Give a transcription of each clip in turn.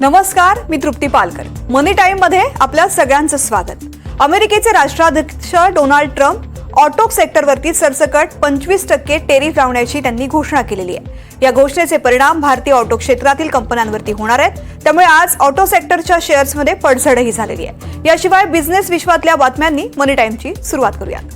नमस्कार, मी तृप्ती पालकर. मनी टाइम मध्ये आपल्या सगळ्यांचं स्वागत. अमेरिकेचे राष्ट्राध्यक्ष डोनाल्ड ट्रम्प ऑटो सेक्टरवरती सरसकट 25% टेरिफ लावण्याची त्यांनी घोषणा केलेली आहे. या घोषणेचे परिणाम भारतीय ऑटो क्षेत्रातील कंपन्यांवरती होणार आहेत. त्यामुळे आज ऑटो सेक्टरच्या शेअर्समध्ये पडझडही झालेली आहे. याशिवाय बिझनेस विश्वातल्या बातम्यांनी मनी टाइमची सुरुवात करूयात.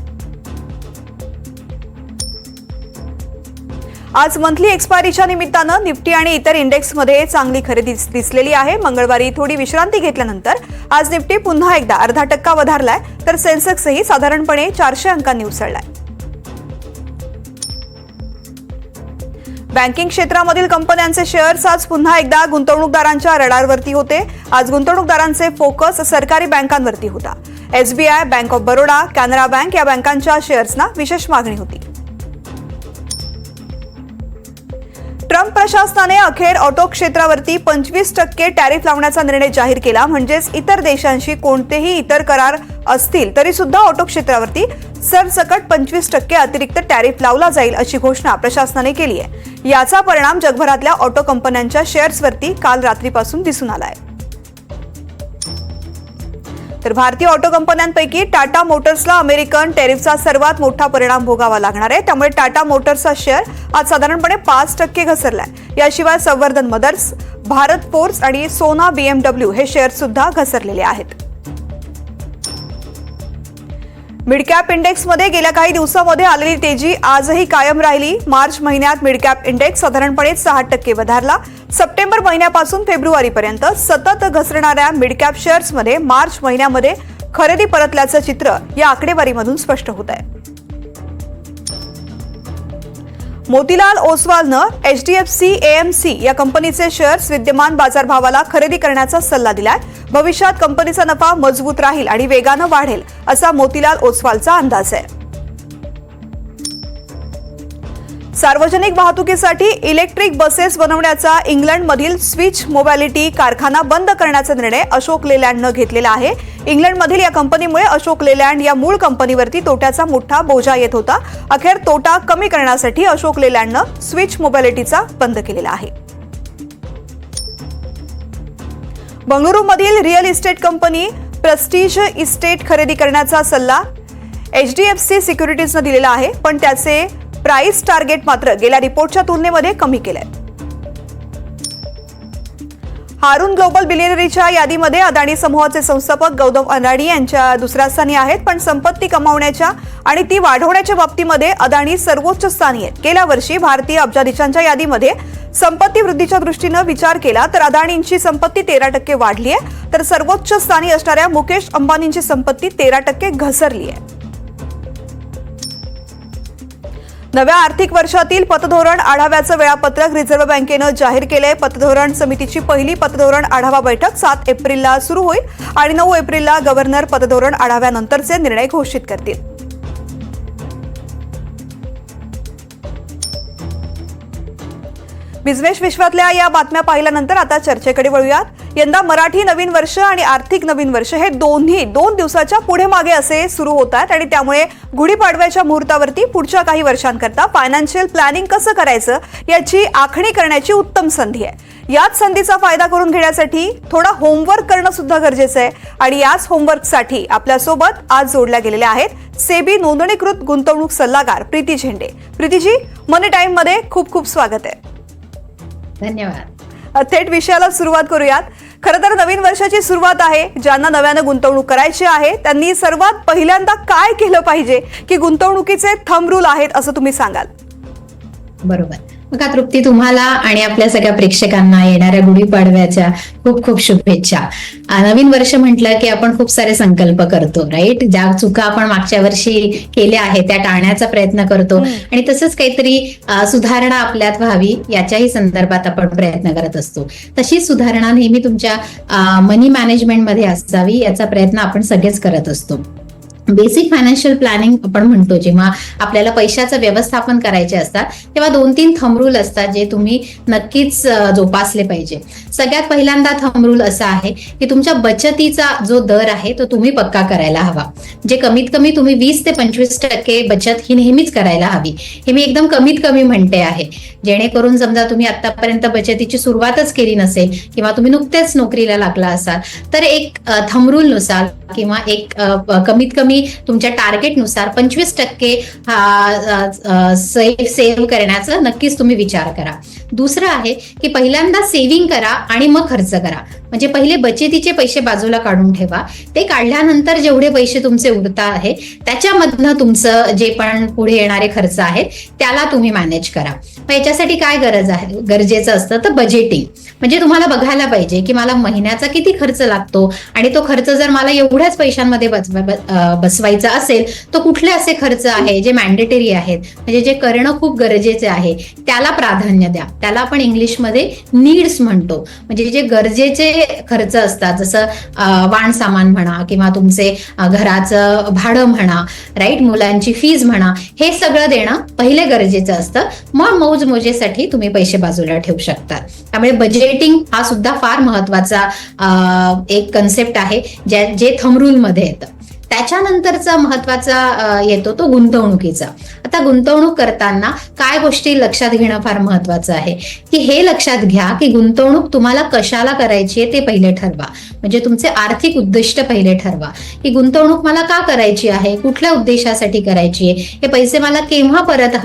आज मंथली एक्सपायरीच्या निमित्तानं निफ्टी आणि इतर इंडेक्समध्ये चांगली खरेदी दिसलेली आहे. मंगळवारी थोडी विश्रांती घेतल्यानंतर आज निफ्टी पुन्हा एकदा 0.5% वधारलाय, तर सेन्सेक्सही साधारणपणे 400 अंकांनी उसळलाय. बँकिंग क्षेत्रामधील कंपन्यांचे शेअर्स आज पुन्हा एकदा गुंतवणूकदारांच्या रडारवरती होते. आज गुंतवणूकदारांचे फोकस सरकारी बँकांवरती होता. SBI, bank of Baroda, Canara bank या बँकांच्या शेअर्सना विशेष मागणी होती. ट्रम्प प्रशासनाने अखेर ऑटो क्षेत्रावरती 25% टॅरिफ लावण्याचा निर्णय जाहीर केला. म्हणजेच इतर देशांशी कोणतेही इतर करार असतील तरी सुद्धा ऑटो क्षेत्रावरती सरसकट 25% अतिरिक्त टॅरिफ लावला जाईल अशी घोषणा प्रशासनाने केली आहे. याचा परिणाम जगभरातल्या ऑटो कंपन्यांच्या शेअर्सवरती काल रात्रीपासून दिसून आलाय. तर भारतीय ऑटो कंपन्यांपैकी टाटा मोटर्सला अमेरिकन टेरिफचा सर्वात मोठा परिणाम भोगावा लागणार आहे. त्यामुळे टाटा मोटर्सचा शेअर आज साधारणपणे 5% घसरलाय. याशिवाय संवर्धन मदर्स, भारत फोर्स आणि सोना BMW हे शेअर सुद्धा घसरलेले आहेत. मिडकॅप इंडेक्समध्ये गेल्या काही दिवसांमध्ये आलेली तेजी आजही कायम राहिली. मार्च महिन्यात मिडकॅप इंडेक्स साधारणपणे 6% वधारला. सप्टेंबर महिन्यापासून फेब्रुवारीपर्यंत सतत घसरणाऱ्या मिडकॅप शेअर्समध्ये मार्च महिन्यामध्ये खरेदी परतल्याचं चित्र या आकडेवारीमधून स्पष्ट होत आहे. मोतीलाल ओसवालनं HDFC AMC या कंपनीचे शेअर्स विद्यमान बाजारभावाला खरेदी करण्याचा सल्ला दिलाय. भविष्यात कंपनीचा नफा मजबूत राहील आणि वेगानं वाढेल असा मोतीलाल ओसवालचा अंदाज आहे. सार्वजनिक वाहतुकीसाठी इलेक्ट्रिक बसेस बनवण्याचा इंग्लंडमधील स्विच मोबॅलिटी कारखाना बंद करण्याचा निर्णय अशोक लेलँडनं घेतलेला आहे. इंग्लंडमधील या कंपनीमुळे अशोक लेलँड या मूळ कंपनीवरती तोट्याचा मोठा बोजा येत होता. अखेर तोटा कमी करण्यासाठी अशोक लेलँडनं स्विच मोबॅलिटीचा बंद केलेला आहे. बंगळुरूमधील real estate company Prestige Estate खरेदी करण्याचा सल्ला HDFC सिक्युरिटीजनं दिलेला आहे, पण त्याचे प्राइस टार्गेट मात्र गेल्या रिपोर्टच्या तुलनेमध्ये कमी केलंय. हारून ग्लोबल बिलियनरीच्या यादीमध्ये अदानी समूहाचे संस्थापक गौतम अदानी यांच्या दुसऱ्या स्थानी आहेत, पण संपत्ती कमावण्याच्या आणि ती वाढवण्याच्या बाबतीमध्ये अदानी सर्वोच्च स्थानी आहेत. गेल्या वर्षी भारतीय अब्जाधीशांच्या यादीमध्ये संपत्ती वृद्धीच्या दृष्टीनं विचार केला तर अदानींची संपत्ती 13% वाढली आहे, तर सर्वोच्च स्थानी असणाऱ्या मुकेश अंबानींची संपत्ती 13% घसरली आहे. नव्या आर्थिक वर्षातील पतधोरण आढाव्याचं वेळापत्रक रिझर्व्ह बँकेनं जाहीर केलंय. पतधोरण समितीची पहिली पतधोरण आढावा बैठक 7 एप्रिलला सुरू होईल आणि 9 एप्रिलला गव्हर्नर पतधोरण आढाव्यानंतरचे निर्णय घोषित करतील. बिझनेस विश्वातल्या या बातम्या पाहिल्यानंतर आता चर्चेकडे वळूयात. यंदा मराठी नवीन वर्ष आणि आर्थिक नवीन वर्ष हे दोन्ही 2 दिवसाच्या पुढे मागे असे सुरू होत आहेत आणि त्यामुळे गुढीपाडव्याच्या मुहूर्तावरती पुढच्या काही वर्षांकरता फायनान्शियल प्लॅनिंग कसं करायचं याची आखणी करण्याची उत्तम संधी आहे. याच संधीचा फायदा करून घेण्यासाठी थोडा होमवर्क करणं सुद्धा गरजेचं आहे आणि याच होमवर्कसाठी आपल्यासोबत आज जोडल्या गेलेल्या आहेत सेबी नोंदणीकृत गुंतवणूक सल्लागार प्रीती झेंडे. प्रीतीजी, मनी टाइम मध्ये खूप खूप स्वागत आहे. धन्यवाद. थेट विषयाला सुरुवात करूयात. खरं तर नवीन वर्षाची सुरुवात आहे. ज्यांना नव्यानं गुंतवणूक करायची आहे त्यांनी सर्वात पहिल्यांदा काय केलं पाहिजे की गुंतवणुकीचे थंब रूल आहेत असं तुम्ही सांगाल? बरोबर. बघा तृप्ती, तुम्हाला आणि आपल्या सगळ्या प्रेक्षकांना येणाऱ्या गुढीपाडव्याच्या खूप खूप शुभेच्छा. नवीन वर्ष म्हटलं की आपण खूप सारे संकल्प करतो, राईट? ज्या चुका आपण मागच्या वर्षी केल्या आहेत त्या टाळण्याचा प्रयत्न करतो आणि तसंच काहीतरी सुधारणा आपल्यात व्हावी याच्याही संदर्भात आपण प्रयत्न करत असतो. तशी सुधारणा नेहमी तुमच्या मनी मॅनेजमेंटमध्ये असावी याचा प्रयत्न आपण सगळेच करत असतो. बेसिक फायनान्शियल प्लॅनिंग आपण म्हणतो, जेव्हा आपल्याला पैशाचं व्यवस्थापन करायचे असतात तेव्हा 2-3 थंब रूल असतात जे तुम्ही नक्कीच जोपासले पाहिजे. सगळ्यात पहिल्यांदा थंब रूल असा आहे की तुमच्या बचतीचा जो दर आहे तो तुम्ही पक्का करायला हवा. जे कमीत कमी तुम्ही 20 ते 25% बचत ही नेहमीच करायला हवी. हे मी एकदम कमीत कमी म्हणते आहे, जेणेकरून समजा तुम्ही आतापर्यंत बचतीची सुरुवातच केली नसेल किंवा तुम्ही नुकतेच नोकरीला लागला असाल तर एक थंब रूल नुसार किंवा एक कमीत कमी तुमच्या टार्गेटनुसार 25% सेव्ह करण्याचा नक्कीच तुम्ही विचार करा. दुसरं आहे की पहिल्यांदा सेव्हिंग करा आणि मग खर्च करा. म्हणजे पहिले बचतीचे पैसे बाजूला काढून ठेवा. ते काढल्यानंतर जेवढे पैसे तुमचे उरता आहे त्याच्यामधनं तुमचं जे पण पुढे येणारे खर्च आहेत त्याला तुम्ही मॅनेज करा. मग याच्यासाठी काय गरजेचं असतं तर बजेटिंग. म्हणजे तुम्हाला बघायला पाहिजे की मला महिन्याचा किती खर्च लागतो आणि तो खर्च जर मला एवढ्याच पैशांमध्ये बसवायचा असेल तर कुठले असे खर्च आहे जे मॅन्डेटरी आहेत, म्हणजे जे करणं खूप गरजेचे आहे त्याला प्राधान्य द्या. त्याला आपण इंग्लिशमध्ये नीड्स म्हणतो. म्हणजे जे गरजेचे खर्च असतात जसं वाण सामान म्हणा किंवा तुमचे घराचं भाडं म्हणा, राईट, मुलांची फीज म्हणा, हे सगळं देणं पहिले गरजेचं असतं. मग मौज मजेसाठी तुम्ही पैसे बाजूला ठेवू शकता. त्यामुळे बजेटिंग हा सुद्धा फार महत्वाचा एक कन्सेप्ट आहे जे थंब रूल मध्ये येतं. त्याच्यानंतरचा महत्वाचा येतो तो गुंतवणुकीचा. आता गुंतवणूक करताना काय गोष्टी लक्षात घेणं फार महत्वाचं आहे की हे लक्षात घ्या की गुंतवणूक तुम्हाला कशाला करायची आहे ते पहिले ठरवा. म्हणजे तुमचे आर्थिक उद्दिष्ट पहिले ठरवा की गुंतवणूक मला का करायची आहे, कुठल्या उद्देशासाठी करायची आहे, हे पैसे मला केव्हा परत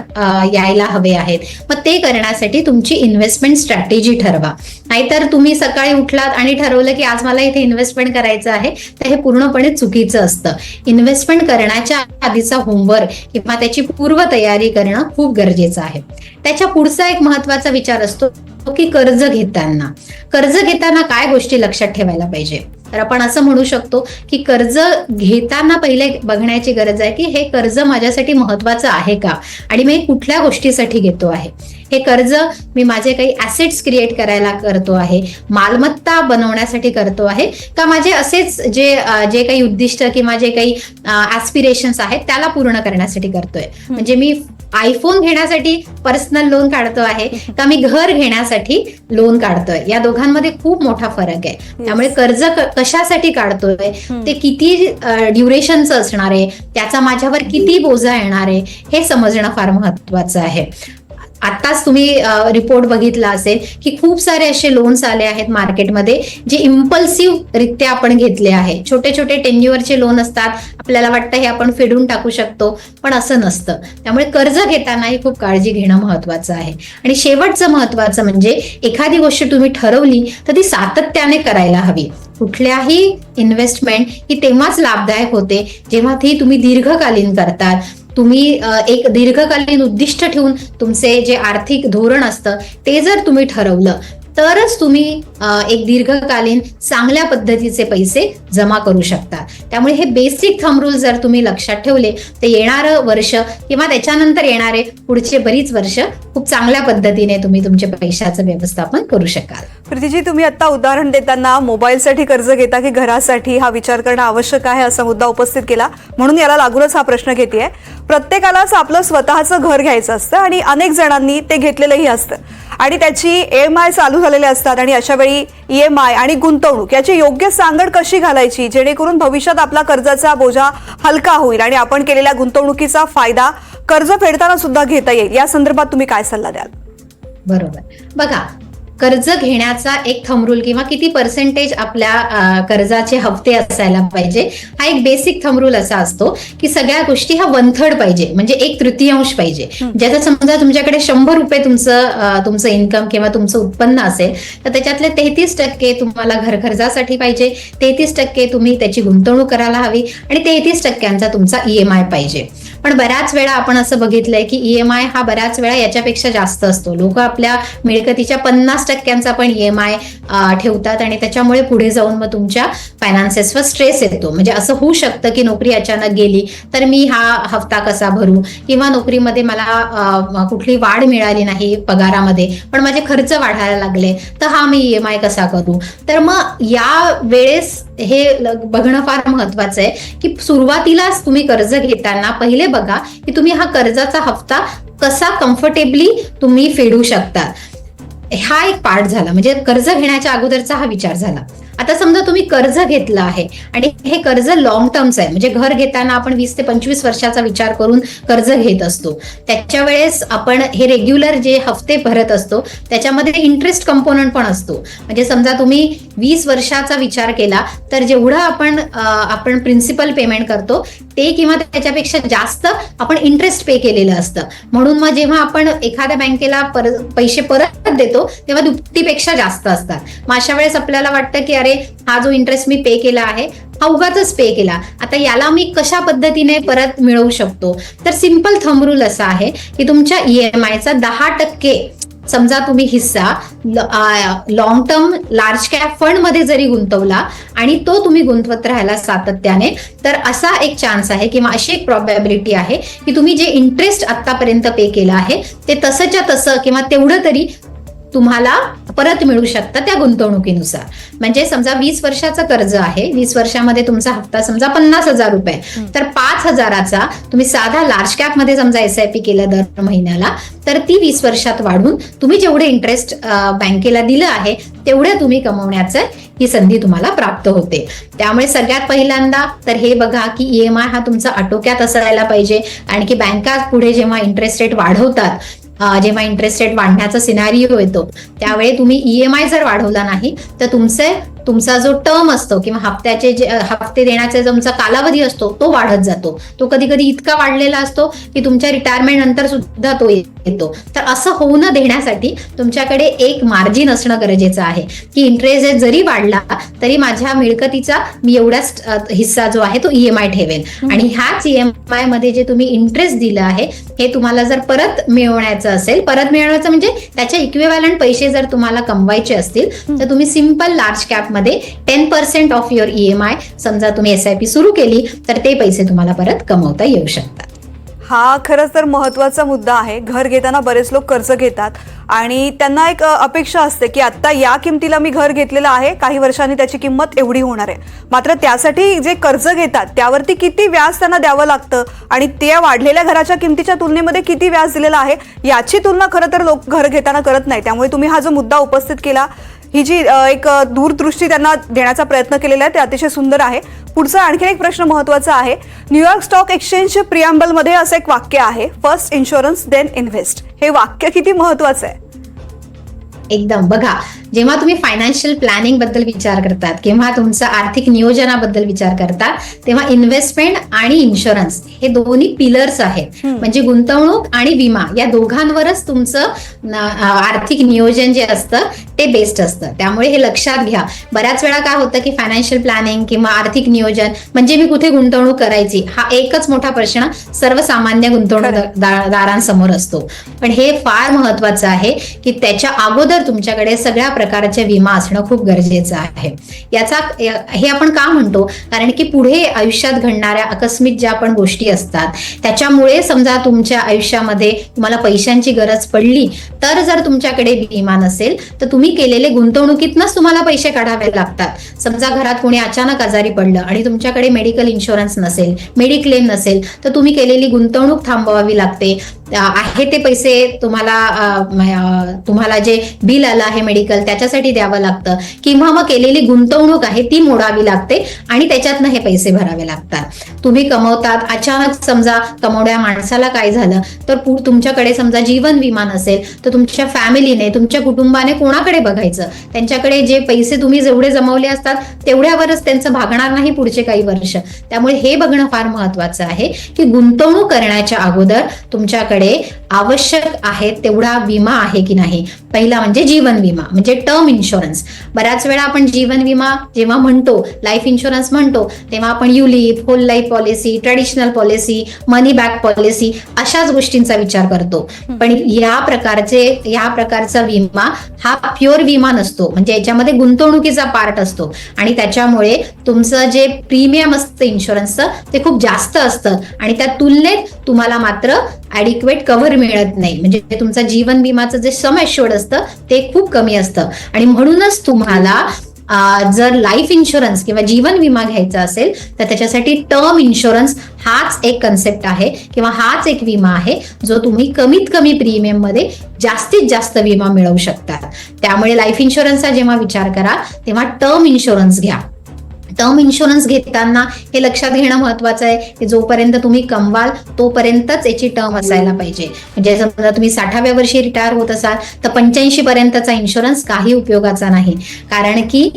यायला हवे आहेत. मग ते करण्यासाठी तुमची इन्व्हेस्टमेंट स्ट्रॅटेजी ठरवा. नाहीतर तुम्ही सकाळी उठलात आणि ठरवलं की आज मला इथे इन्व्हेस्टमेंट करायचं आहे तर हे पूर्णपणे चुकीचं असतं. इन्व्हेस्टमेंट करण्याच्या आधीचा होमवर्क किंवा त्याची पूर्व तयारी करणं खूप गरजेचं आहे. त्याच्या पुढचा एक महत्वाचा विचार असतो की कर्ज घेताना काय गोष्टी लक्षात ठेवायला पाहिजे. तर आपण असं म्हणू शकतो की कर्ज घेताना पहिले बघण्याची गरज आहे की हे कर्ज माझ्यासाठी महत्वाचं आहे का आणि मी कुठल्या गोष्टीसाठी घेतो आहे. हे कर्ज मी माझे काही ऍसेट्स क्रिएट करायला करतो आहे, मालमत्ता बनवण्यासाठी करतो आहे का माझे असेच जे काही उद्दिष्ट किंवा जे काही ऍस्पिरेशन्स आहेत त्याला पूर्ण करण्यासाठी करतोय. म्हणजे मी आयफोन घेण्यासाठी पर्सनल लोन काढतो आहे का मी घर घेण्यासाठी लोन काढतोय. या दोघांमध्ये खूप मोठा फरक आहे. त्यामुळे कर्ज कशासाठी काढतोय, ते किती ड्युरेशनचं असणार आहे, त्याचा माझ्यावर किती बोजा येणार आहे हे समजणं फार महत्वाचं आहे. आताच तुम्ही रिपोर्ट बघितला असेल की खूप सारे असे लोन्स आले आहेत मार्केटमध्ये जे इम्पल्सिव्ह रित्या आपण घेतले आहे. छोटे छोटे टेन्युअरचे लोन असतात, आपल्याला वाटतं हे आपण फेडून टाकू शकतो, पण असं नसतं. त्यामुळे कर्ज घेतानाही खूप काळजी घेणं महत्वाचं आहे. आणि शेवटचं महत्वाचं म्हणजे एखादी गोष्ट तुम्ही ठरवली तर ती सातत्याने करायला हवी. कुठल्याही इन्व्हेस्टमेंट ही तेव्हाच लाभदायक होते जेव्हा ती तुम्ही दीर्घकालीन करतात. तुम्ही एक दीर्घकालीन उद्दिष्ट ठेवून तुमचे जे आर्थिक धोरण असतं ते जर तुम्ही ठरवलं तरच तुम्ही एक दीर्घकालीन चांगल्या पद्धतीचे पैसे जमा करू शकता. त्यामुळे हे बेसिक थंब रूल जर तुम्ही लक्षात ठेवले तर येणारं वर्ष किंवा त्याच्यानंतर येणारे पुढचे बरीच वर्ष खूप चांगल्या पद्धतीने तुम्ही तुमच्या पैशाचं व्यवस्थापन करू शकाल. प्रीतीजी, तुम्ही आता उदाहरण देताना मोबाईलसाठी कर्ज घेता की घरासाठी हा विचार करणं आवश्यक आहे असा मुद्दा उपस्थित केला, म्हणून याला लागूनच हा प्रश्न घेतेय. प्रत्येकालाच आपलं स्वतःचं घर घ्यायचं असतं आणि अनेक जणांनी ते घेतलेलंही असतं आणि त्याची EMI चालू झालेले असतात आणि अशा वेळी EMI आणि गुंतवणूक याची योग्य सांगड कशी घालायची जेणेकरून भविष्यात आपला कर्जाचा बोजा हलका होईल आणि आपण केलेल्या गुंतवणुकीचा फायदा कर्ज फेडताना सुद्धा घेता येईल, या संदर्भात तुम्ही काय सल्ला द्याल? बरोबर. बघा, कर्ज घेण्याचा एक थंब रूल किंवा किती पर्सेंटेज आपल्या कर्जाचे हप्ते असायला पाहिजे हा एक बेसिक थंब रूल असा असतो की सगळ्या गोष्टी हा 1/3 पाहिजे, म्हणजे 1/3 पाहिजे. ज्याचा समजा तुमच्याकडे 100 रुपये तुमचं इन्कम किंवा तुमचं उत्पन्न असेल तर त्याच्यातले 33% तुम्हाला घर खर्चासाठी पाहिजे, 33% तुम्ही त्याची गुंतवणूक करायला हवी आणि 33% तुमचा EMI पाहिजे. पण बऱ्याच वेळा आपण असं बघितलंय की EMI हा बऱ्याच वेळा याच्यापेक्षा जास्त असतो. लोक आपल्या मिळकतीच्या 50% पण EMI ठेवतात आणि त्याच्यामुळे पुढे जाऊन मग तुमच्या फायनान्सेसवर स्ट्रेस येतो. म्हणजे असं होऊ शकतं की नोकरी अचानक गेली तर मी हा हप्ता कसा भरू, किंवा नोकरीमध्ये मला कुठली वाढ मिळाली नाही पगारामध्ये पण माझे खर्च वाढायला लागले तर हा मी EMI कसा करू. तर मग या वेळेस हे बघणं फार महत्वाचं आहे की सुरुवातीलाच तुम्ही कर्ज घेताना पहिले बघा की तुम्ही हा कर्जाचा हप्ता कसा कम्फर्टेबली तुम्ही फेडू शकता. हा एक पार्ट झाला, म्हणजे कर्ज घेण्याच्या अगोदरचा हा विचार झाला. आता समजा तुम्ही कर्ज घेतलं आहे आणि हे कर्ज लॉंग टर्मचं आहे, म्हणजे घर घेताना आपण 20 ते 25 वर्षाचा विचार करून कर्ज घेत असतो. त्याच्या वेळेस आपण हे रेग्युलर जे हफ्ते भरत असतो त्याच्यामध्ये इंटरेस्ट कंपोनंट पण असतो. म्हणजे समजा तुम्ही 20 वर्षाचा विचार केला तर जेवढं आपण प्रिन्सिपल पेमेंट करतो ते किंवा त्याच्यापेक्षा जास्त आपण इंटरेस्ट पे केलेलं असतं. म्हणून मग जेव्हा आपण एखाद्या बँकेला पैसे परत देतो तेव्हा दुपटीपेक्षा जास्त असतात. मग अशा वेळेस आपल्याला वाटतं की अरे हा जो इंटरेस्ट मी पे केला आहे हा उगाचच पे केला, आता याला मी कशा पद्धतीने परत मिळवू शकतो. तर सिंपल थंब रूल असा आहे की तुमच्या EMI चा 10% समजा तुम्ही हिस्सा long term large cap fund मध्ये जरी गुंतवला आणि तो तुम्ही गुंतवत राहिला सातत्याने, तर असा एक चान्स आहे किंवा अशी एक प्रॉबॅबिलिटी आहे की तुम्ही जे इंटरेस्ट आतापर्यंत पे केलं आहे ते तसंच्या तसं किंवा तेवढं तरी तुम्हाला परत मिळू शकतं त्या गुंतवणुकीनुसार. म्हणजे समजा 20 वर्षाचं कर्ज आहे, 20 वर्षामध्ये तुमचा हप्ता समजा 50,000 रुपये, तर 5,000चा तुम्ही साधा लार्ज कॅप मध्ये समजा SIP केलं दर महिन्याला, तर ती 20 वर्षात वाढून तुम्ही जेवढे इंटरेस्ट बँकेला दिलं आहे तेवढे तुम्ही कमवण्याचं ही संधी तुम्हाला प्राप्त होते. त्यामुळे सगळ्यात पहिल्यांदा तर हे बघा की EMI हा तुमचा आटोक्यात असायला पाहिजे. आणि की बँका पुढे जेव्हा इंटरेस्ट रेट वाढवतात, जेव्हा इंटरेस्ट रेट वाढण्याचा सिनारिओ येतो त्यावेळी तुम्ही EMI जर वाढवला नाही तर तुमचा जो टर्म असतो किंवा हप्त्याचे जे हप्ते देण्याचा तुमचा कालावधी असतो तो वाढत जातो. तो कधी कधी इतका वाढलेला असतो की तुमच्या रिटायरमेंट नंतर सुद्धा तो येतो. तर असं होऊ न देण्यासाठी तुमच्याकडे एक मार्जिन असणं गरजेचं आहे की इंटरेस्ट रेट जरी वाढला तरी माझ्या मिळकतीचा मी एवढाच हिस्सा जो आहे तो EMI ठेवेल. आणि ह्याच EMI मध्ये जे तुम्ही इंटरेस्ट दिलं आहे हे तुम्हाला जर परत मिळवण्याचं असेल, परत मिळवण्याचं म्हणजे त्याचे इक्विव्हॅलंट पैसे जर तुम्हाला कमवायचे असतील तर तुम्ही सिंपल लार्ज कॅप मध्ये 10% ऑफ युअर EMI समजा तुम्ही SIP सुरू केली तर ते पैसे तुम्हाला परत कमवता येऊ शकतात. हा खरंच तर महत्त्वाचा मुद्दा आहे. घर घेताना बरेच लोक कर्ज घेतात आणि त्यांना एक अपेक्षा असते की आता या किमतीला मी घर घेतलेलं आहे, काही वर्षांनी त्याची किंमत एवढी होणार आहे. मात्र त्यासाठी जे कर्ज घेतात त्यावरती किती व्याज त्यांना द्यावं लागतं आणि त्या वाढलेल्या घराच्या किमतीच्या तुलनेमध्ये किती व्याज दिलेलं आहे याची तुलना खरं तर लोक घर घेताना करत नाही. त्यामुळे तुम्ही हा जो मुद्दा उपस्थित केला, ही जी एक दूरदृष्टी त्यांना देण्याचा प्रयत्न केलेला आहे ते अतिशय सुंदर आहे. पुढचा आणखी एक प्रश्न महत्त्वाचा आहे. न्यूयॉर्क स्टॉक एक्सचेंज प्रिअम्बल मध्ये असं एक वाक्य आहे, फर्स्ट इन्शुरन्स देन इन्व्हेस्ट. हे वाक्य किती महत्त्वाचं आहे? एकदम बघा, जेव्हा तुम्ही फायनान्शियल प्लॅनिंग बद्दल विचार करतात किंवा तुमचा आर्थिक नियोजनाबद्दल विचार करतात तेव्हा इन्व्हेस्टमेंट आणि इन्शुरन्स हे दोन्ही पिलर्स आहेत. म्हणजे गुंतवणूक आणि विमा या दोघांवरच तुमचं आर्थिक नियोजन जे असतं ते बेस्ड असतं. त्यामुळे हे लक्षात घ्या. बऱ्याच वेळा काय होतं की फायनान्शियल प्लॅनिंग किंवा आर्थिक नियोजन म्हणजे मी कुठे गुंतवणूक करायची हा एकच मोठा प्रश्न सर्वसामान्य गुंतवणूकदारांसमोर असतो. पण हे फार महत्वाचं आहे की त्याच्या अगोदर तुमच्याकडे सगळ्या प्रकारचे विमा असणं खूप गरजेचं आहे. हे आपण का म्हणतो, कारण की पुढे आयुष्यात घडणाऱ्या आकस्मिक ज्या पण गोष्टी असतात त्याच्यामुळे समजा तुमच्या आयुष्यामध्ये तुम्हाला पैशांची गरज पडली तर जर तुमच्याकडे विमा नसेल तर तुम्ही केलेले गुंतवणुकीतनच तुम्हाला पैसे काढावे लागतात. समजा घरात कोणी अचानक आजारी पडलं आणि तुमच्याकडे मेडिकल इन्शुरन्स नसेल, मेडिक्लेम नसेल तर तुम्ही केलेली गुंतवणूक थांबवावी लागते. आहे ते पैसे तुम्हाला जे बिल आलं आहे मेडिकल त्याच्यासाठी द्यावं लागतं किंवा मग केलेली गुंतवणूक आहे ती मोडावी लागते आणि त्याच्यातनं हे पैसे भरावे लागतात. तुम्ही कमवतात, अचानक समजा कमवड्या माणसाला काय झालं तर तुमच्याकडे समजा जीवन विमा नसेल तर तुमच्या फॅमिलीने, तुमच्या कुटुंबाने कोणाकडे बघायचं? त्यांच्याकडे जे पैसे तुम्ही जेवढे जमवले असतात तेवढ्यावरच त्यांचं भागणार नाही पुढचे काही वर्ष. त्यामुळे हे बघणं फार महत्वाचं आहे की गुंतवणूक करण्याच्या अगोदर तुमच्याकडे आवश्यक आहे तेवढा विमा आहे की नाही. पहिला म्हणजे जीवन विमा म्हणजे टर्म इन्शुरन्स. बऱ्याच वेळा आपण जीवन विमा जेव्हा म्हणतो, लाईफ इन्शुरन्स म्हणतो तेव्हा आपण ULIP, whole life policy, traditional policy, money back policy अशाच गोष्टींचा विचार करतो. पण या प्रकारचा विमा हा प्युअर विमा नसतो. म्हणजे याच्यामध्ये गुंतवणुकीचा पार्ट असतो आणि त्याच्यामुळे तुमचं जे प्रीमियम असतं इन्शुरन्सचं ते खूप जास्त असतं आणि त्या तुलनेत तुम्हाला मात्र ॲडिक्वेट कव्हर मिळत नाही. म्हणजे तुमचा जीवन विमाचं जे सम ॲश्युअर्ड असतं ते खूप कमी असतं आणि म्हणूनच तुम्हाला जर लाईफ इन्शुरन्स किंवा जीवन विमा घ्यायचा असेल तर त्याच्यासाठी टर्म इन्शुरन्स हाच एक कन्सेप्ट आहे किंवा हाच एक विमा आहे जो तुम्ही कमीत कमी प्रीमियम मध्ये जास्तीत जास्त विमा मिळवू शकता. त्यामुळे लाईफ इन्शुरन्सचा जेव्हा विचार करा तेव्हा टर्म इन्शुरन्स घ्या. टर्म इन्शुरन्स घेताना हे लक्षात घेणं महत्वाचं आहे की जोपर्यंत तुम्ही कमवाल तोपर्यंतच याची टर्म असायला पाहिजे. म्हणजे समजा तुम्ही 60व्या वर्षी रिटायर होत असाल तर 85 पर्यंतचा इन्शुरन्स काही उपयोगाचा नाही. कारण की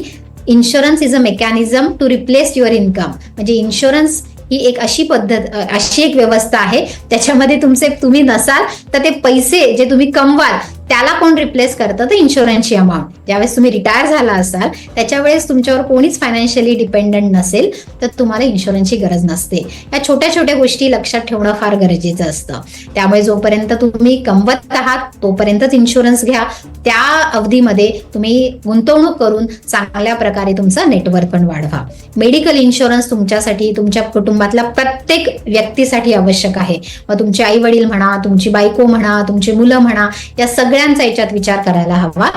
insurance is a mechanism to replace your income. म्हणजे इन्शुरन्स ही एक अशी पद्धत, अशी एक व्यवस्था आहे त्याच्यामध्ये तुम्ही नसाल तर ते पैसे जे तुम्ही कमवाल त्याला कोण रिप्लेस करतं तर इन्शुरन्सची अमाऊंट. ज्यावेळेस तुम्ही रिटायर झाला असाल त्याच्या वेळेस तुमच्यावर कोणीच फायनान्शियली डिपेंडंट नसेल तर तुम्हाला इन्शुरन्सची गरज नसते. या छोट्या छोट्या गोष्टी लक्षात ठेवणं फार गरजेचं असतं. त्यामुळे जोपर्यंत तुम्ही कमवत आहात तोपर्यंतच इन्शुरन्स घ्या. त्या अवधीमध्ये तुम्ही गुंतवणूक करून चांगल्या प्रकारे तुमचं नेटवर्क पण वाढवा. मेडिकल इन्शुरन्स तुमच्यासाठी, तुमच्या कुटुंबातल्या प्रत्येक व्यक्तीसाठी आवश्यक आहे. मग तुमचे आई वडील म्हणा, तुमची बायको म्हणा, तुमची मुलं म्हणा, या सगळ्यांचा याच्यात विचार करायला हवा.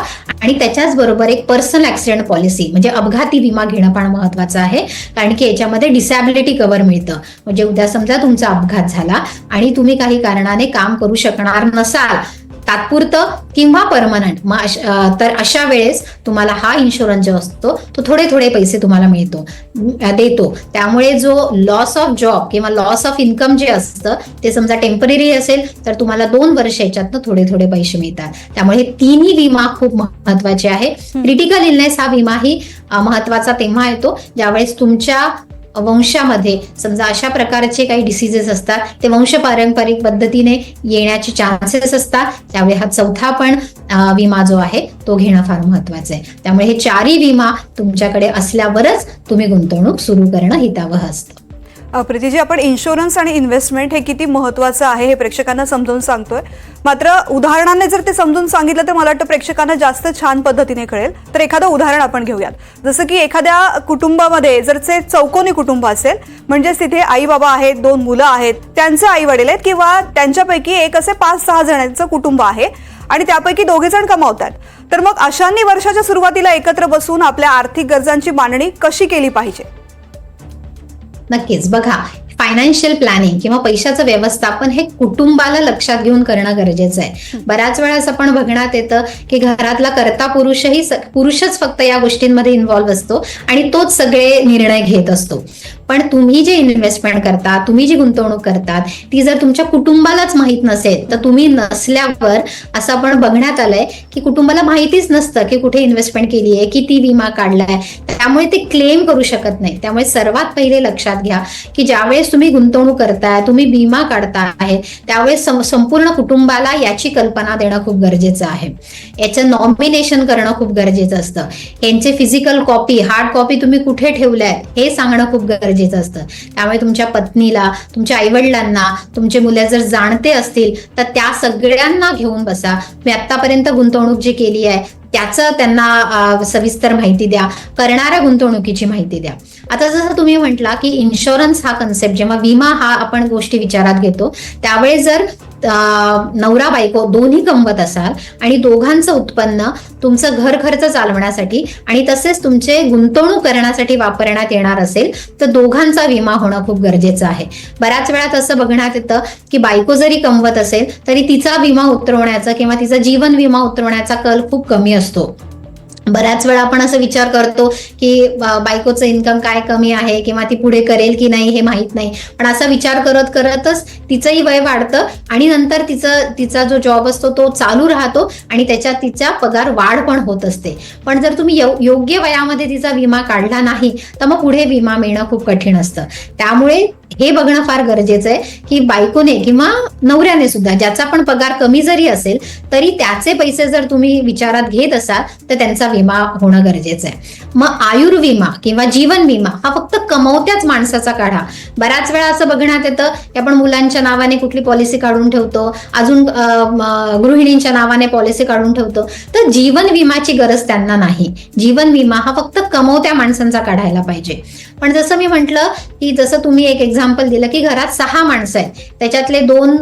आणि त्याच्याच बरोबर एक पर्सनल ऍक्सिडेंट पॉलिसी म्हणजे अपघाती विमा घेणं पण महत्वाचं आहे. कारण की याच्यामध्ये डिसॅबिलिटी कव्हर मिळतं. म्हणजे उद्या समजा तुमचा अपघात झाला आणि तुम्ही काही कारणाने काम करू शकणार नसाल, तात्पुरतं किंवा परमनंट, तर अशा वेळेस तुम्हाला हा इन्शुरन्स जो असतो तो थोडे पैसे तुम्हाला देतो. त्यामुळे जो लॉस ऑफ जॉब किंवा लॉस ऑफ इन्कम जे असतं ते समजा टेम्पररी असेल तर तुम्हाला 2 वर्ष याच्यातनं थोडे पैसे मिळतात. त्यामुळे हे तिन्ही विमा खूप महत्वाचे आहे. क्रिटिकल इलनेस हा विमाही महत्वाचा तेव्हा येतो ज्यावेळेस तुमच्या वंशामध्ये समजा अशा प्रकारचे काही डिसीजेस असतात ते वंशपारंपरिक पद्धतीने येण्याचे चान्सेस असतात. त्यामुळे हा चौथा पण विमा जो आहे तो घेणं फार महत्वाचं आहे. त्यामुळे हे 4ही विमा तुमच्याकडे असल्यावरच तुम्ही गुंतवणूक सुरू करणं हितावह असतं. प्रीतीजी, आपण इन्शुरन्स आणि इन्व्हेस्टमेंट हे किती महत्त्वाचं आहे हे प्रेक्षकांना समजावून सांगतोय. मात्र उदाहरणाने जर ते समजून सांगितलं तर मला वाटतं प्रेक्षकांना जास्त छान पद्धतीने कळेल. तर एखादं उदाहरण आपण घेऊयात. जसं की एखाद्या कुटुंबामध्ये जर ते चौकोनी कुटुंब असेल, म्हणजेच तिथे आई बाबा आहेत, 2 मुलं आहेत, त्यांचे आई वडील आहेत किंवा त्यांच्यापैकी एक असे 5-6 जणांचं कुटुंब आहे आणि त्यापैकी 2 जण कमावतात. तर मग अशांनी वर्षाच्या सुरुवातीला एकत्र बसून आपल्या आर्थिक गरजांची मांडणी कशी केली पाहिजे? नक्कीच. बघा, फायनान्शियल प्लॅनिंग किंवा पैशाचं व्यवस्थापन हे कुटुंबाला लक्षात घेऊन करणं गरजेचं आहे. बऱ्याच वेळा असं पण बघण्यात येतं की घरातला कर्ता पुरुषच फक्त या गोष्टींमध्ये इन्व्हॉल्व्ह असतो आणि तोच सगळे निर्णय घेत असतो. पण तुम्ही जे इन्व्हेस्टमेंट करता, तुम्ही जी गुंतवणूक करतात ती जर तुमच्या कुटुंबालाच माहीत नसेल तर तुम्ही नसल्यावर असं पण बघण्यात आलंय की कुटुंबाला माहितीच नसतं की कुठे इन्व्हेस्टमेंट केली आहे, किती विमा काढलाय, त्यामुळे ते क्लेम करू शकत नाही. त्यामुळे सर्वात पहिले लक्षात घ्या की ज्यावेळेस तुम्ही गुंतवणूक करताय, तुम्ही विमा काढताय, त्यावेळेस संपूर्ण कुटुंबाला याची कल्पना देणं खूप गरजेचं आहे. याचं नॉमिनेशन करणं खूप गरजेचं असतं. यांचे फिजिकल कॉपी, हार्ड कॉपी तुम्ही कुठे ठेवल्यात हे सांगणं खूप गरजेचं असतं. त्यामुळे तुमच्या पत्नीला, तुमच्या आईवडिलांना, तुमचे मुले जर जाणते असतील तर त्या सगळ्यांना घेऊन बसा. मी आतापर्यंत गुंतवणूक जी केली आहे त्याचं त्यांना सविस्तर माहिती द्या, करणाऱ्या गुंतवणुकीची माहिती द्या. आता जसं तुम्ही म्हटला की इन्शुरन्स हा कन्सेप्ट, जेव्हा विमा हा आपण गोष्टी विचारात घेतो त्यावेळेस जर नवरा बायको दोन्ही कमवत असाल आणि दोघांचं उत्पन्न तुमचं घर खर्च चालवण्यासाठी आणि तसेच तुमचे गुंतवणूक करण्यासाठी वापरण्यात येणार असेल तर दोघांचा विमा होणं खूप गरजेचं आहे. बऱ्याच वेळा असं बघण्यात येतं की बायको जरी कमवत असेल तरी तिचा विमा उतरवण्याचा किंवा तिचा जीवन विमा उतरवण्याचा कल खूप कमी असतो. बऱ्याच वेळा आपण असं विचार करतो की बायकोचं इन्कम काय कमी आहे किंवा ती पुढे करेल की नाही हे माहित नाही, पण असा विचार करतच तिचंही वय वाढतं आणि नंतर तिचा जो जॉब असतो तो चालू राहतो आणि त्याच्यात तिचा पगार वाढ पण होत असते. पण जर तुम्ही योग्य वयामध्ये तिचा विमा काढला नाही तर मग पुढे विमा मिळणं खूप कठीण असतं. त्यामुळे हे बघणं फार गरजेचं आहे की बायकोने किंवा नवऱ्याने सुद्धा, ज्याचा पण पगार कमी जरी असेल तरी त्याचे पैसे जर तुम्ही विचारात घेत असाल तर त्यांचा विमा होणं गरजेचं आहे. मग आयुर्विमा किंवा जीवन विमा हा फक्त कमवत्याच माणसाचा काढा. बऱ्याच वेळा असं बघण्यात येतं की आपण मुलांच्या नावाने कुठली पॉलिसी काढून ठेवतो, अजून गृहिणींच्या नावाने पॉलिसी काढून ठेवतो, तर जीवन विमाची गरज त्यांना नाही. जीवन विमा हा फक्त कमवत्या माणसांचा काढायला पाहिजे. पण जसं मी म्हटलं की जसं तुम्ही एक एक्झाम्पल एक्झाम्पल दिलं की घरात 6 माणसं आहेत, त्याच्यातले 2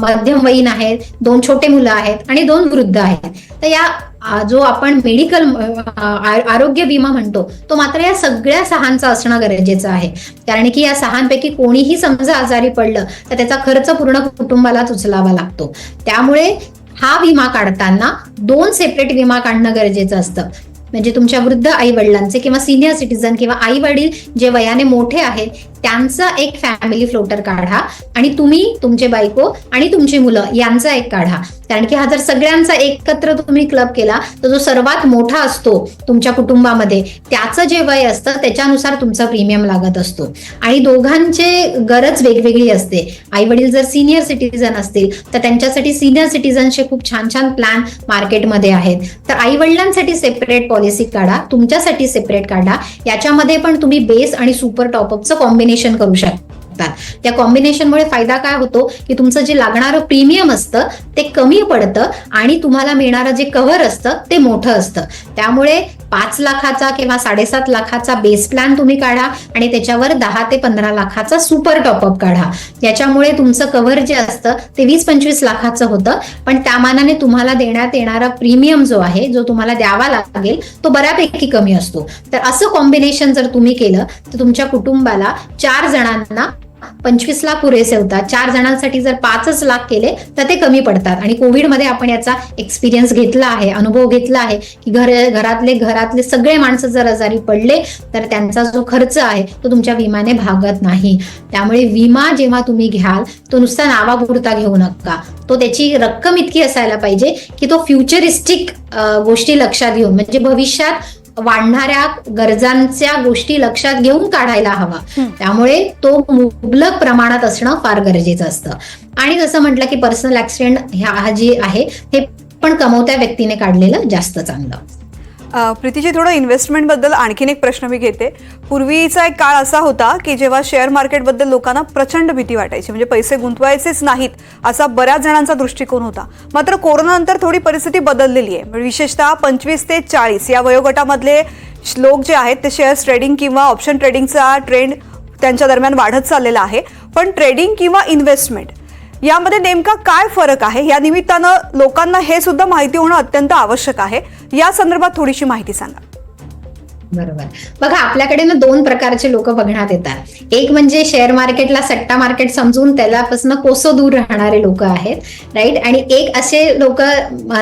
मध्यमवयीन आहेत, 2 छोटे मुलं आहेत आणि 2 वृद्ध आहेत. तर या जो आपण मेडिकल आरोग्य विमा म्हणतो तो मात्र या सगळ्या 6चा असणं गरजेचं आहे. कारण की या 6पैकी कोणीही समजा आजारी पडलं तर त्याचा खर्च पूर्ण कुटुंबालाच उचलावा लागतो. त्यामुळे हा विमा काढताना 2 सेपरेट विमा काढणं गरजेचं असतं. म्हणजे तुमच्या वृद्ध आई वडिलांचे किंवा सिनियर सिटीजन किंवा आई वडील जे वयाने मोठे आहेत त्यांचा एक फॅमिली फ्लोटर काढा आणि तुम्ही, तुमचे बायको आणि तुमची मुलं यांचा एक काढा. कारण की हा जर सगळ्यांचा एकत्र तुम्ही क्लब केला तर जो सर्वात मोठा असतो तुमच्या कुटुंबामध्ये त्याचं जे वय असतं त्याच्यानुसार तुमचा प्रीमियम लागत असतो. आणि दोघांचे गरज वेगवेगळी असते. आई वडील जर सिनियर सिटीजन असतील तर त्यांच्यासाठी सिनियर सिटीजनचे खूप छान छान प्लॅन मार्केटमध्ये आहेत. तर आई वडिलांसाठी सेपरेट पॉलिसी काढा, तुमच्यासाठी सेपरेट काढा. याच्यामध्ये पण तुम्ही बेस आणि सुपर टॉपअपचं कॉम्बिनेशन करू शकता. त्या कॉम्बिनेशनमुळे फायदा काय होतो की तुमचं जे लागणारं प्रीमियम असतं ते कमी पडतं आणि तुम्हाला मिळणारं जे कव्हर असतं ते मोठं असतं. त्यामुळे 5 लाखाचा किंवा 7.5 लाखाचा बेस प्लॅन तुम्ही काढा आणि त्याच्यावर 10 ते 15 लाखाचा सुपर टॉपअप काढा. याच्यामुळे तुमचं कव्हर जे असतं ते 20-25 लाखाचं होतं, पण त्या मानाने तुम्हाला देण्यात येणारा प्रीमियम जो आहे, जो तुम्हाला द्यावा लागेल तो बऱ्यापैकी कमी असतो. तर असं कॉम्बिनेशन जर तुम्ही केलं तर तुमच्या कुटुंबाला 4 जणांना 25 लाख पुरेसे होतात. 4 जणांसाठी जर 5 लाख केले तर ते कमी पडतात. आणि कोविडमध्ये आपण याचा एक्सपिरियन्स घेतला आहे, अनुभव घेतला आहे की घरातले सगळे माणसं जर आजारी पडले तर त्यांचा जो खर्च आहे तो तुमच्या विम्याने भागत नाही. त्यामुळे विमा जेव्हा तुम्ही घ्याल तो नुसता नावापुरता घेऊ नका. तो त्याची रक्कम इतकी असायला पाहिजे की तो फ्युचरिस्टिक गोष्टी लक्षात घेऊन, म्हणजे भविष्यात वाढणाऱ्या गरजांच्या गोष्टी लक्षात घेऊन काढायला हवा. त्यामुळे तो मुबलक प्रमाणात असणं फार गरजेचं असतं. आणि जसं म्हटलं की पर्सनल ऍक्सिडेंट हा जे आहे हे पण कमवत्या व्यक्तीने काढलेलं जास्त चांगलं. प्रीतीजी, थोडं इन्व्हेस्टमेंट बद्दल आणखीन एक प्रश्न मी घेते. पूर्वीचा एक काळ असा होता की जेव्हा शेअर मार्केटबद्दल लोकांना प्रचंड भीती वाटायची, म्हणजे पैसे गुंतवायचेच नाहीत असा बऱ्याच जणांचा दृष्टिकोन होता. मात्र कोरोनानंतर थोडी परिस्थिती बदललेली आहे. विशेषतः 25 ते 40 या वयोगटामधले लोक जे आहेत ते शेअर्स ट्रेडिंग किंवा ऑप्शन ट्रेडिंगचा ट्रेंड त्यांच्या दरम्यान वाढत चाललेला आहे. पण ट्रेडिंग किंवा इन्व्हेस्टमेंट यामध्ये नेमका काय फरक आहे, या निमित्तानं लोकांना हे सुद्धा माहिती होणं अत्यंत आवश्यक आहे. या संदर्भात थोडीशी माहिती सांगा. बरोबर. बघा, आपल्याकडे ना 2 प्रकारचे लोक बघण्यात येतात. एक म्हणजे शेअर मार्केटला सट्टा मार्केट समजून त्यालापासून कोसो दूर राहणारे लोक आहेत, राईट. आणि एक असे लोक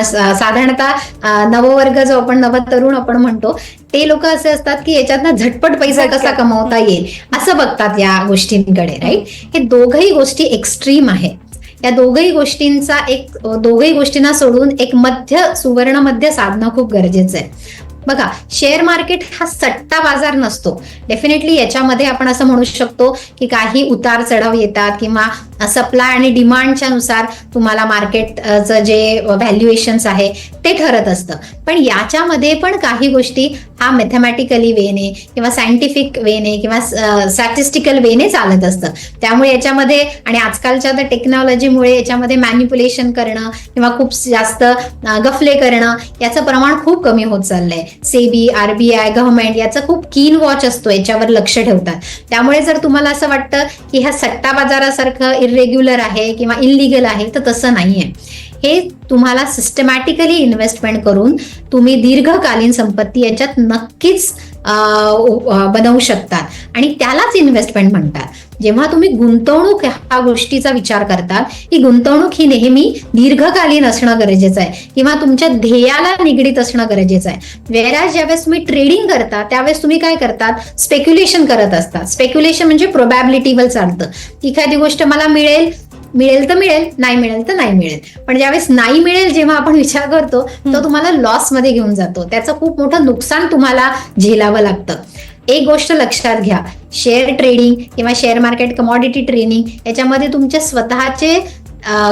साधारणतः नववर्ग जो आपण नवतरुण आपण म्हणतो ते लोक असे असतात की याच्यातनं झटपट पैसा कसा कमवता येईल असं बघतात या गोष्टींकडे, राईट. हे दोघही गोष्टी एक्स्ट्रीम आहेत. या दोघही गोष्टींना सोडून एक सुवर्ण मध्य साधणं खूप गरजेचं आहे. बघा, शेअर मार्केट हा सट्टा बाजार नसतो. डेफिनेटली याच्यामध्ये आपण असं म्हणू शकतो की काही उतार चढाव येतात किंवा सप्लाय आणि डिमांडच्या नुसार तुम्हाला मार्केटचं जे व्हॅल्युएशन्स आहे ते ठरत असतं. पण याच्यामध्ये पण काही गोष्टी हा मॅथमॅटिकली वेने किंवा सायंटिफिक वेने किंवा स्टॅटिस्टिकल वेने चालत असतं. त्यामुळे याच्यामध्ये आणि आजकालच्या तर टेक्नॉलॉजीमुळे याच्यामध्ये मॅनिप्युलेशन करणं किंवा खूप जास्त गफले करणं याचं प्रमाण खूप कमी होत चाललंय. सेबी, RBI, गव्हर्नमेंट याचं खूप कीन वॉच असतो, याच्यावर लक्ष ठेवतात. त्यामुळे जर तुम्हाला असं वाटतं की ह्या सट्टा बाजारासारखं इरेग्युलर आहे किंवा इलिगल आहे तर तसं नाहीये. हे तुम्हाला सिस्टमॅटिकली इन्व्हेस्टमेंट करून तुम्ही दीर्घकालीन संपत्ती याच्यात नक्कीच बनवू शकतात आणि त्यालाच इन्व्हेस्टमेंट म्हणतात. जेव्हा तुम्ही गुंतवणूक ह्या गोष्टीचा विचार करतात, ही गुंतवणूक ही नेहमी दीर्घकालीन असणं गरजेचं आहे किंवा तुमच्या ध्येयाला निगडीत असणं गरजेचं आहे. वेळेस ज्यावेळेस तुम्ही ट्रेडिंग करता त्यावेळेस तुम्ही काय करतात, स्पेक्युलेशन करत असतात. स्पेक्युलेशन म्हणजे प्रोबॅबिलिटीवर चालतं. एखादी गोष्ट मला मिळेल तर मिळेल, नाही मिळेल तर नाही मिळेल. पण ज्यावेळेस नाही मिळेल जेव्हा आपण विचार करतो तो तुम्हाला लॉस मध्ये घेऊन जातो. त्याचं खूप मोठं नुकसान तुम्हाला झेलावं लागतं. एक गोष्ट लक्षात घ्या, शेअर ट्रेडिंग किंवा शेअर मार्केट कमॉडिटी ट्रेडिंग याच्यामध्ये तुमचे स्वतःचे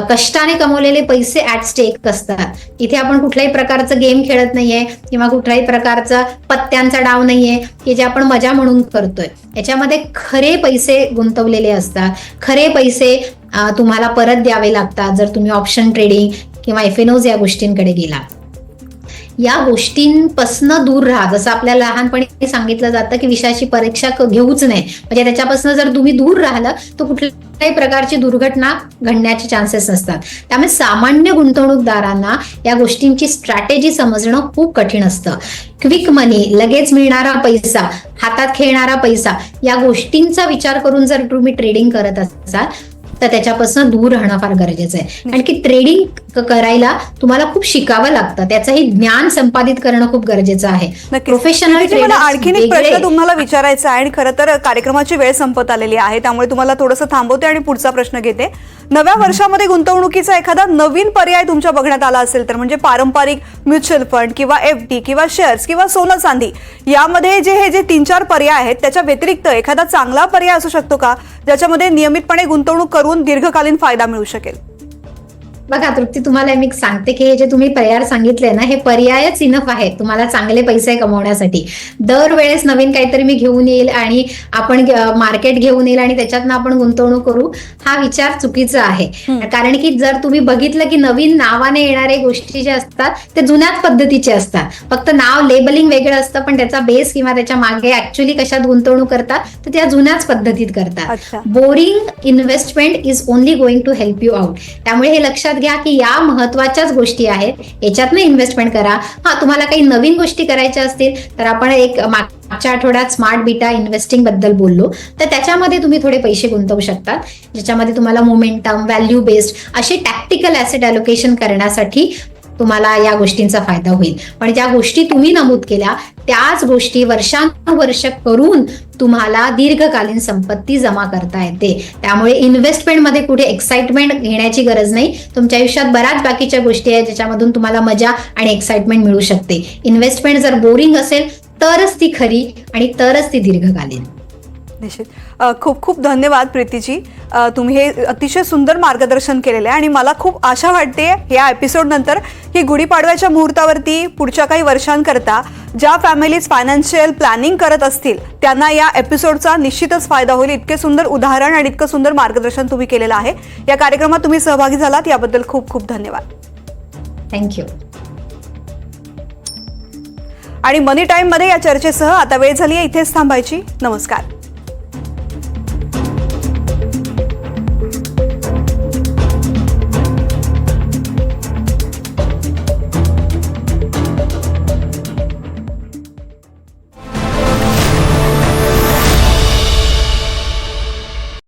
कष्टाने कमवलेले पैसे ऍट स्टेक असतात. इथे आपण कुठल्याही प्रकारचं गेम खेळत नाहीये किंवा कुठल्याही प्रकारचा पत्त्यांचा डाव नाहीये की जे आपण मजा म्हणून करतोय. याच्यामध्ये खरे पैसे गुंतवलेले असतात. खरे पैसे तुम्हाला परत द्यावे लागतात जर तुम्ही ऑप्शन ट्रेडिंग किंवा FNOs या गोष्टींकडे गेला. या गोष्टींपासून दूर राहा. जसं आपल्याला लहानपणी सांगितलं जातं की विषयाची परीक्षा घेऊच नाही, म्हणजे त्याच्यापासून जर तुम्ही दूर राहिलं तर कुठल्याही प्रकारची दुर्घटना घडण्याचे चान्सेस नसतात. त्यामुळे सामान्य गुंतवणूकदारांना या गोष्टींची स्ट्रॅटेजी समजणं खूप कठीण असतं. क्विक मनी, लगेच मिळणारा पैसा, हातात खेळणारा पैसा, या गोष्टींचा विचार करून जर तुम्ही ट्रेडिंग करत असाल तर त्याच्यापासून दूर राहणं फार गरजेचं आहे. कारण की ट्रेडिंग करायला तुम्हाला खूप शिकावं लागतं, त्याचंही ज्ञान संपादित करणं खूप गरजेचं आहे. प्रोफेशनल मला आणखीन एक प्रश्न तुम्हाला विचारायचा आहे आणि खरं तर कार्यक्रमाची वेळ संपत आलेली आहे, त्यामुळे तुम्हाला थोडंसं थांबवते आणि पुढचा प्रश्न घेते. नव्या वर्षामध्ये गुंतवणुकीचा एखादा नवीन पर्याय तुमच्या बघण्यात आला असेल तर, म्हणजे पारंपरिक म्युच्युअल फंड किंवा FD किंवा शेअर्स किंवा सोनं चांदी, यामध्ये हे 3-4 पर्याय आहेत त्याच्या व्यतिरिक्त एखादा चांगला पर्याय असू शकतो का ज्याच्यामध्ये नियमितपणे गुंतवणूक करून दीर्घकालीन फायदा मिळू शकेल? बघा तृप्ती, तुम्हाला मी सांगते की हे जे तुम्ही पर्याय सांगितले ना, हे पर्यायच इनफ आहे तुम्हाला चांगले पैसे कमवण्यासाठी. दरवेळेस नवीन काहीतरी मी घेऊन येईल आणि आपण मार्केट घेऊन येईल आणि त्याच्यातनं आपण गुंतवणूक करू, हा विचार चुकीचा आहे. कारण की जर तुम्ही बघितलं की नवीन नावाने येणारे गोष्टी ज्या असतात ते जुन्याच पद्धतीचे असतात, फक्त नाव लेबलिंग वेगळं असतं पण त्याचा बेस किंवा त्याच्या मागे ऍक्च्युअली कशात गुंतवणूक करतात तर त्या जुन्याच पद्धतीत करतात. Boring investment is only going to help you out. त्यामुळे हे लक्षात घ्या की या महत्वाच्याच गोष्टी आहेत, याच्यातनं इन्व्हेस्टमेंट करा. तुम्हाला काही नवीन गोष्टी करायच्या असतील तर आपण एक मागच्या आठवड्यात स्मार्ट बीटा इन्व्हेस्टिंग बद्दल बोललो, तर त्याच्यामध्ये तुम्ही थोडे पैसे गुंतवू शकतात, ज्याच्यामध्ये तुम्हाला मोमेंटम, व्हॅल्यू बेस्ड असे टॅक्टिकल ऍसेट अलोकेशन करण्यासाठी तुम्हाला या गोष्टींचा फायदा होईल. पण ज्या गोष्टी तुम्ही नमूद केल्या त्याच गोष्टी वर्षानुवर्ष करून तुम्हाला दीर्घकालीन संपत्ती जमा करता येते. त्यामुळे इन्व्हेस्टमेंटमध्ये कुठे एक्साइटमेंट घेण्याची गरज नाही. तुमच्या आयुष्यात बऱ्याच बाकीच्या गोष्टी आहेत ज्याच्यामधून तुम्हाला मजा आणि एक्साइटमेंट मिळू शकते. इन्व्हेस्टमेंट जर बोरिंग असेल तरच ती खरी आणि तरच ती दीर्घकालीन. निश्चित. खूप खूप धन्यवाद प्रीतीजी, तुम्ही हे अतिशय सुंदर मार्गदर्शन केलेलं आहे आणि मला खूप आशा वाटते या एपिसोड नंतर की गुढीपाडव्याच्या मुहूर्तावरती पुढच्या काही वर्षांकरता ज्या फॅमिलीज फायनान्शियल प्लॅनिंग करत असतील त्यांना या एपिसोडचा निश्चितच फायदा होईल. इतके सुंदर उदाहरण आणि इतकं सुंदर मार्गदर्शन तुम्ही केलेलं आहे. या कार्यक्रमात तुम्ही सहभागी झालात याबद्दल खूप खूप धन्यवाद. थँक्यू. आणि मनी टाइम मध्ये या चर्चेसह आता वेळ झाली आहे इथेच थांबायची. नमस्कार.